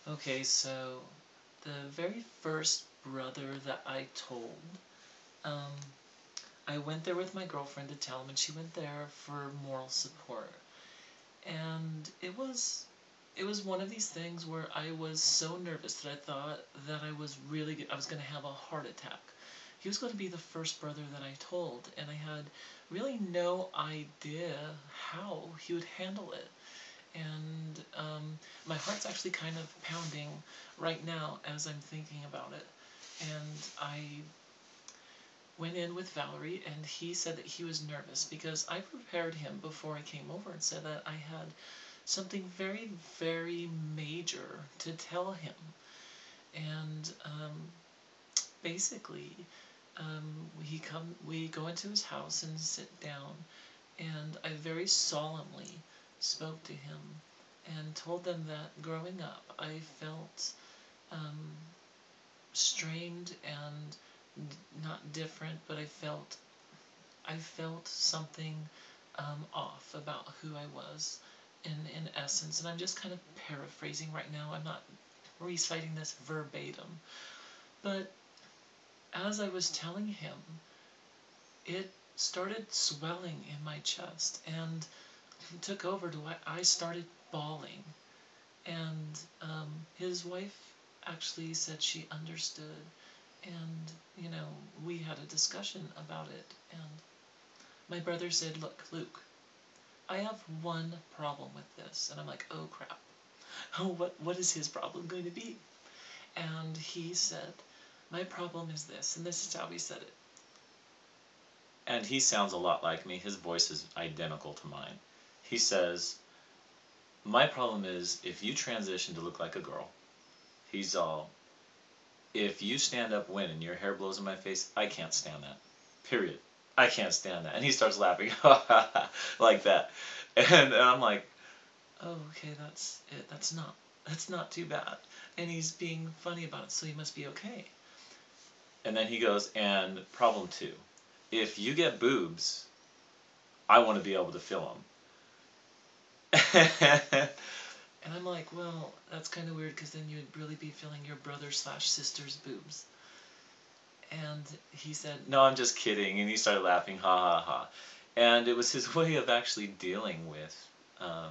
Okay, so the very first brother that I told, um, I went there with my girlfriend to tell him, and she went there for moral support. And it was one of these things where I was so nervous that I thought that I was going to have a heart attack. He was going to be the first brother that I told, and I had really no idea how he would handle it. And my heart's actually kind of pounding right now as I'm thinking about it. And I went in with Valerie, and he said that he was nervous because I prepared him before I came over and said that I had something very, very major to tell him. And basically, we go into his house and sit down, and I very solemnly spoke to him and told them that growing up I felt um, strained and not different, but I felt something off about who I was in essence. And I'm just kind of paraphrasing right now. I'm not reciting this verbatim. But as I was telling him, it started swelling in my chest and took over to what I started bawling. And his wife actually said she understood. And, we had a discussion about it. And my brother said, "Look, Luke, I have one problem with this." And I'm like, "Oh crap. Oh, what is his problem going to be?" And he said, "My problem is this," and this is how he said it. And he sounds a lot like me. His voice is identical to mine. He says, "My problem is if you transition to look like a girl." He's all, "If you stand up when and your hair blows in my face, I can't stand that. Period. I can't stand that." And he starts laughing like that. And I'm like, "Oh, okay, that's it. That's not too bad." And he's being funny about it, so he must be okay. and then he goes, "And problem two, if you get boobs, I want to be able to fill them." And I'm like, "Well, that's kind of weird because then you'd really be feeling your brother/sister's boobs." And he said, "No, I'm just kidding." And he started laughing, ha ha ha. And it was his way of actually um,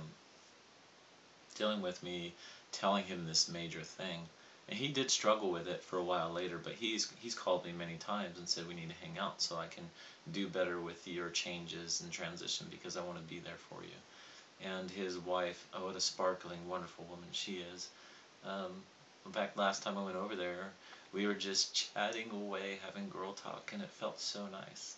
dealing with me, telling him this major thing. And he did struggle with it for a while later, but he's called me many times and said we need to hang out so I can do better with your changes and transition because I want to be there for you. And his wife, oh, what a sparkling, wonderful woman she is. Um, in fact, last time I went over there, we were just chatting away, having girl talk, and it felt so nice.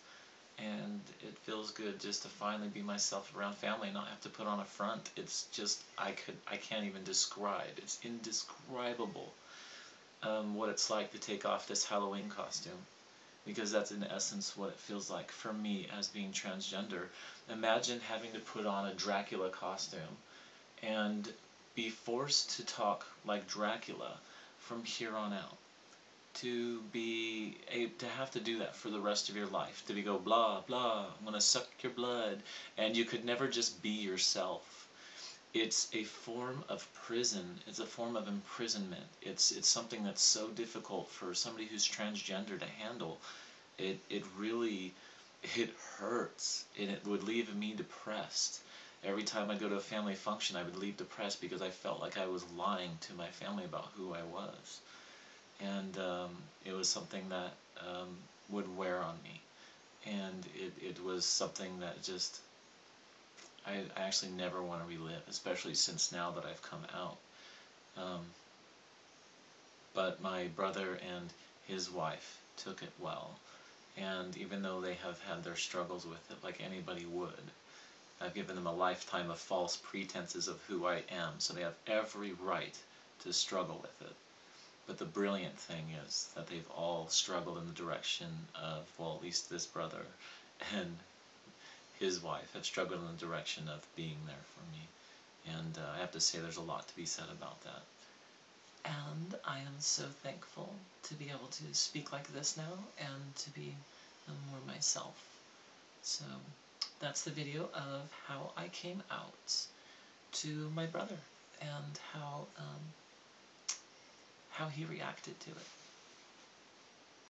And it feels good just to finally be myself around family and not have to put on a front. It's just I can't even describe. It's indescribable what it's like to take off this Halloween costume, because that's in essence what it feels like for me as being transgender. Imagine having to put on a Dracula costume and be forced to talk like Dracula from here on out. To have to do that for the rest of your life, to be go blah blah, I'm gonna suck your blood, and you could never just be yourself. It's a form of prison. It's a form of imprisonment. It's something that's so difficult for somebody who's transgender to handle. It really it hurts, and it would leave me depressed. Every time I go to a family function, I would leave depressed because I felt like I was lying to my family about who I was. And it was something that would wear on me. And it was something that just, I actually never want to relive, especially since now that I've come out. Um, but my brother and his wife took it well. And even though they have had their struggles with it like anybody would, I've given them a lifetime of false pretenses of who I am, so they have every right to struggle with it. But the brilliant thing is that they've all struggled in the direction of, well, at least this brother and his wife have struggled in the direction of being there for me. And I have to say there's a lot to be said about that. and I am so thankful to be able to speak like this now and to be more myself. So that's the video of how I came out to my brother and how how he reacted to it.